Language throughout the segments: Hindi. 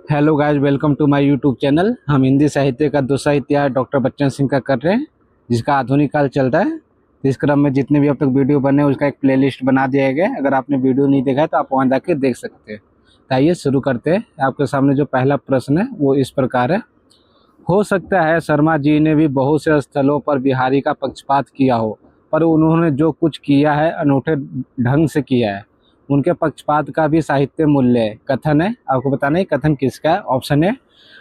Hello guys, welcome to my YouTube channel. हम हिंदी साहित्य का दूसरा इतिहास डॉक्टर बच्चन सिंह का कर रहे हैं, जिसका आधुनिक काल चलता है। तो इस क्रम में जितने भी अब तक वीडियो बने हैं उसका एक प्लेलिस्ट बना दिया गया है। अगर आपने वीडियो नहीं देखा है तो आप वहां जाके देख सकते हैं। तो आइए शुरू करते हैं। आपके सामने जो पहला प्रश्न है वो इस प्रकार है। हो सकता है शर्मा जी ने भी बहुत से स्थलों पर बिहारी का पक्षपात किया हो, पर उन्होंने जो कुछ किया है अनूठे ढंग से किया है। उनके पक्षपात का भी साहित्य मूल्य है। कथन है, आपको बताना है कथन किसका है। ऑप्शन है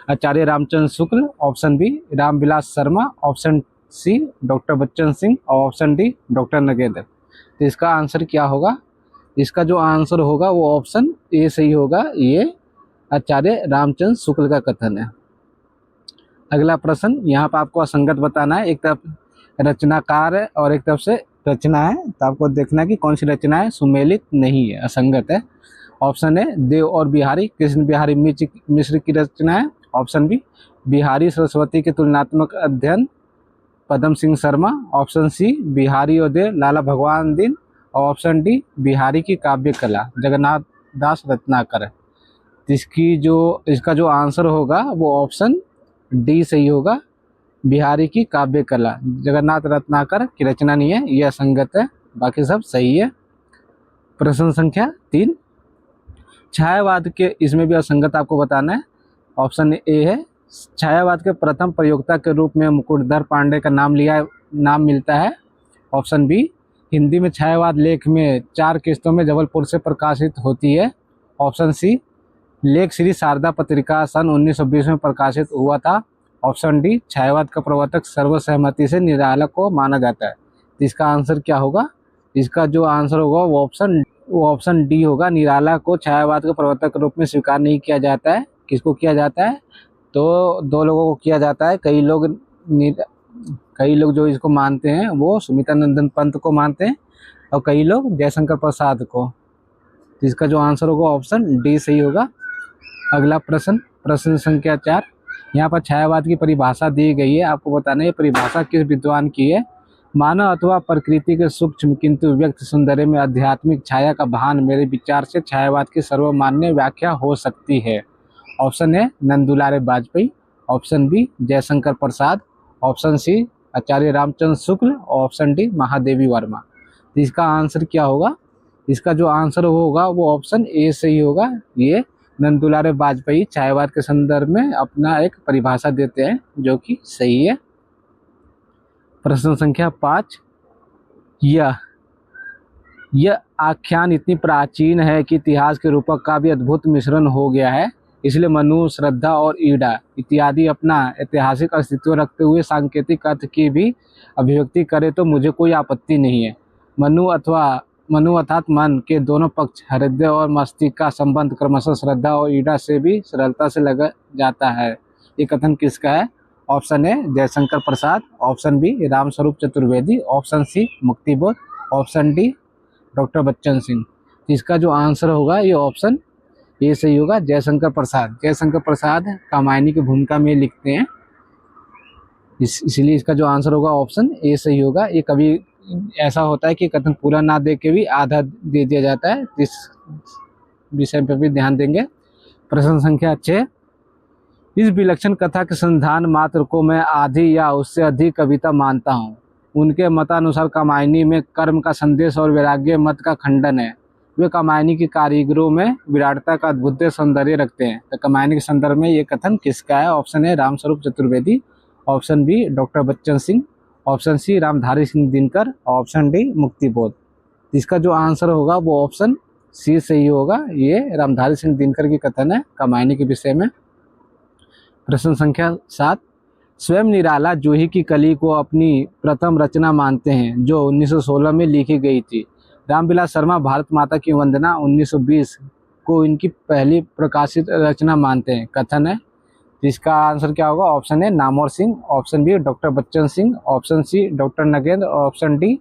Acharya Ramchandra Shukla, option B Ramvilas Sharma, option C doctor Bachchan Singh और ऑप्शन डी डॉक्टर नगेंद्र। तो इसका आंसर क्या होगा? इसका जो आंसर होगा वो ऑप्शन ए सही होगा। ये आचार्य रामचंद्र शुक्ल का कथन है। अगला प्रश्न, यहाँ पर आपको असंगत बताना है। एक तरफ रचनाकार है और एक तरफ से रचना है, तो आपको देखना है कि कौन सी रचना है सुमेलित नहीं है, असंगत है। ऑप्शन है देव और बिहारी कृष्ण बिहारी मिश्र की रचना है। ऑप्शन बी बिहारी सरस्वती के तुलनात्मक अध्ययन पदम सिंह शर्मा। ऑप्शन सी बिहारी और देव लाला भगवान दिन। और ऑप्शन डी बिहारी की काव्य कला जगन्नाथ दास रत्नाकर। इसका जो आंसर होगा वो ऑप्शन डी सही होगा। बिहारी की काव्य कला जगन्नाथ रत्नाकर की रचना नहीं है, यह असंगत है, बाकी सब सही है। प्रश्न संख्या 3, छायावाद के इसमें भी असंगत आपको बताना है। ऑप्शन ए है छायावाद के प्रथम प्रयोक्ता के रूप में मुकुटधर पांडे का नाम मिलता है। ऑप्शन बी हिंदी में छायावाद लेख में 4 किस्तों में जबलपुर से प्रकाशित होती है। ऑप्शन सी लेख श्री शारदा पत्रिका सन 1920 में प्रकाशित हुआ था। ऑप्शन डी छायावाद का प्रवर्तक सर्वसहमति से निराला को माना जाता है। तो इसका आंसर क्या होगा? इसका जो आंसर होगा वो ऑप्शन डी होगा। निराला को छायावाद के प्रवर्तक के रूप में स्वीकार नहीं किया जाता है। किसको किया जाता है? तो दो लोगों को किया जाता है। कई लोग जो इसको मानते हैं वो सुमितानंदन पंत को मानते हैं और कई लोग जयशंकर प्रसाद को। तो इसका जो आंसर होगा ऑप्शन डी सही होगा। अगला प्रश्न, प्रश्न संख्या 4, यहाँ पर छायावाद की परिभाषा दी गई है। आपको बताना है परिभाषा किस विद्वान की है। मानव अथवा प्रकृति के सूक्ष्म किंतु व्यक्त सौंदर्य में आध्यात्मिक छाया का भान मेरे विचार से छायावाद की सर्वमान्य व्याख्या हो सकती है। ऑप्शन है नंदुलारे Vajpayee, option B Jaishankar Prasad, option C आचार्य रामचंद्र शुक्ल और ऑप्शन डी महादेवी वर्मा। तो इसका आंसर क्या होगा? इसका जो आंसर होगा वो ऑप्शन ए सही होगा। ये नंदुलारे वाजपेयी छायावाद के संदर्भ में अपना एक परिभाषा देते हैं, जो कि सही है। प्रश्न संख्या 5, यह आख्यान इतनी प्राचीन है कि इतिहास के रूपक का भी अद्भुत मिश्रण हो गया है। इसलिए मनु, श्रद्धा और ईडा इत्यादि अपना ऐतिहासिक अस्तित्व रखते हुए सांकेतिक अर्थ की भी अभिव्यक्ति करे तो मुझे कोई आपत्ति नहीं है। मनु अर्थात मन के दोनों पक्ष हृदय और मस्तिष्क का संबंध क्रमशः श्रद्धा और ईडा से भी सरलता से लग जाता है। ये कथन किसका है? ऑप्शन है Jaishankar Prasad, option B Ramswaroop Chaturvedi, option C Muktibodh, option D doctor Bachchan Singh. इसका जो आंसर होगा ये ऑप्शन ए सही होगा। जयशंकर प्रसाद कामायनी की भूमिका में लिखते हैं, इसलिए इसका जो आंसर होगा ऑप्शन ए सही होगा। ये कभी ऐसा होता है कि कथन पूरा ना दे के भी आधा दे दिया जाता है, इस विषय पर भी ध्यान देंगे। प्रश्न संख्या 6, इस विलक्षण कथा के संधान मात्र को मैं आधी या उससे अधिक कविता मानता हूँ। उनके मतानुसार कामायनी में कर्म का संदेश और वैराग्य मत का खंडन है। वे कामायनी के कारीगरों में विराटता का अद्भुत सौंदर्य रखते हैं। तो कामायनी के संदर्भ में ये कथन किसका है? ऑप्शन है Ramswaroop Chaturvedi, option B doctor Bachchan Singh, option C Ramdhari Singh Dinkar, option D Muktibodh. इसका जो आंसर होगा वो ऑप्शन सी सही होगा। ये रामधारी सिंह दिनकर की कथन है कामायनी के विषय में। प्रश्न संख्या 7, स्वयं निराला जूही की कली को अपनी प्रथम रचना मानते हैं जो 1916 में लिखी गई थी। रामविलास शर्मा भारत माता की वंदना 1920 को इनकी पहली प्रकाशित रचना मानते हैं। कथन है, इसका आंसर क्या होगा? ऑप्शन है Namvar Singh, option B doctor Bachchan Singh, option C doctor Nagendra और ऑप्शन डी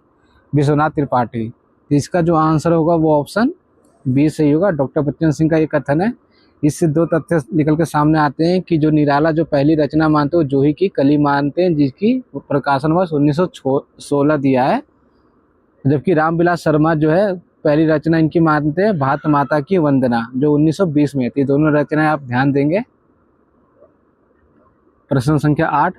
विश्वनाथ त्रिपाठी। इसका जो आंसर होगा वो ऑप्शन बी सही होगा। डॉक्टर बच्चन सिंह का ये कथन है। इससे दो तथ्य निकल के सामने आते हैं कि जो निराला जो पहली रचना मानते हैं वो जूही की कली मानते हैं, जिसकी प्रकाशन वर्ष 1916 दिया है, जबकि रामविलास शर्मा जो है पहली रचना इनकी मानते हैं भारत माता की वंदना जो 1920 में थी। दोनों रचनाएं आप ध्यान देंगे प्रश्न संख्या 8,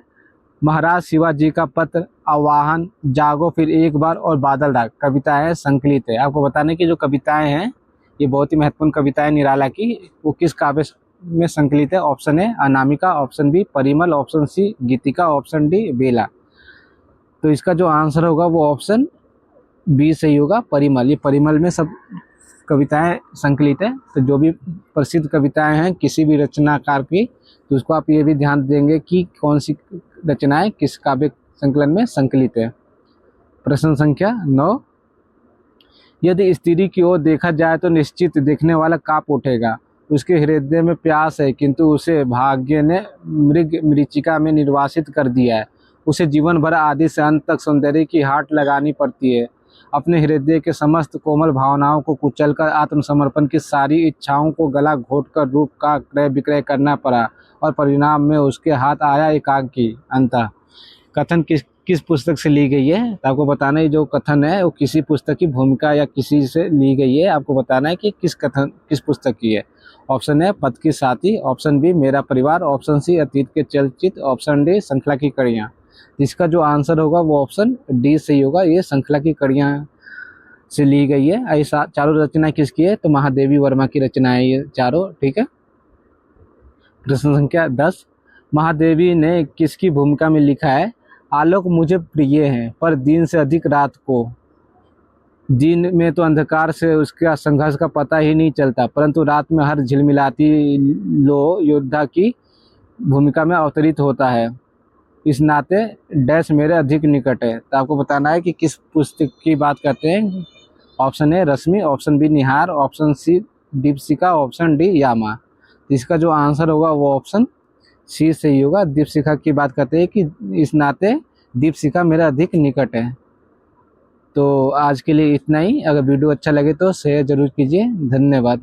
महाराज शिवाजी का पत्र, आवाहन, जागो फिर एक बार और बादल राग कविताएं संकलित है। आपको बताने की जो कविताएं हैं ये बहुत ही महत्वपूर्ण कविताएं निराला की, वो किस काव्य में संकलित है? Option A Anamika, option B Parimal, option C Geetika, option D Bela. तो इसका जो आंसर होगा वो ऑप्शन बी सही होगा, परिमल। ये परिमल में सब कविताएं संकलित है। तो जो भी प्रसिद्ध कविताएं हैं किसी भी रचनाकार की, तो उसको आप ये भी ध्यान देंगे कि कौन सी रचनाएं किस काव्य संकलन में संकलित है। प्रश्न संख्या 9, यदि स्त्री की ओर देखा जाए तो निश्चित देखने वाला कांप उठेगा। उसके हृदय में प्यास है किंतु उसे भाग्य ने मृग मरीचिका में निर्वासित कर दिया है। उसे जीवन भर आदि से अंत तक सौंदर्य की हाट लगानी पड़ती है। अपने हृदय के समस्त कोमल भावनाओं को कुचलकर आत्मसमर्पण की सारी इच्छाओं को गला घोटकर रूप का क्रय विक्रय करना पड़ा और परिणाम में उसके हाथ आया एकाकी अंतः। कथन किस पुस्तक से ली गई है? तो आपको बताना है जो कथन है वो किसी पुस्तक की भूमिका या किसी से ली गई है। आपको बताना है कि किस पुस्तक की है। ऑप्शन है पथ की साथी, ऑप्शन बी मेरा परिवार, ऑप्शन सी अतीत के चलचित्र, ऑप्शन डी श्रृंखला की कड़ियाँ। इसका जो आंसर होगा वो ऑप्शन डी सही होगा, ये श्रृंखला की कड़ियाँ से ली गई है। ऐसा चारों रचना किसकी है? तो महादेवी वर्मा की रचना है ये चारों, ठीक है। प्रश्न संख्या 10, महादेवी ने किसकी भूमिका में लिखा है? आलोक मुझे प्रिय है पर दिन से अधिक रात को, दिन में तो अंधकार से उसका संघर्ष का पता ही नहीं चलता, परंतु रात में हर झिलमिलाती लो योद्धा की भूमिका में अवतरित होता है। इस नाते डैश मेरे अधिक निकट है। तो आपको बताना है कि किस पुस्तक की बात करते हैं। Option A Rashmi, option B Nihar, option C Deepshikha, option D Yama. इसका जो आंसर होगा वो ऑप्शन सी सही होगा, दीपशिखा की बात करते हैं कि इस नाते दीपशिखा मेरा अधिक निकट है। तो आज के लिए इतना ही। अगर वीडियो अच्छा लगे तो शेयर जरूर कीजिए। धन्यवाद।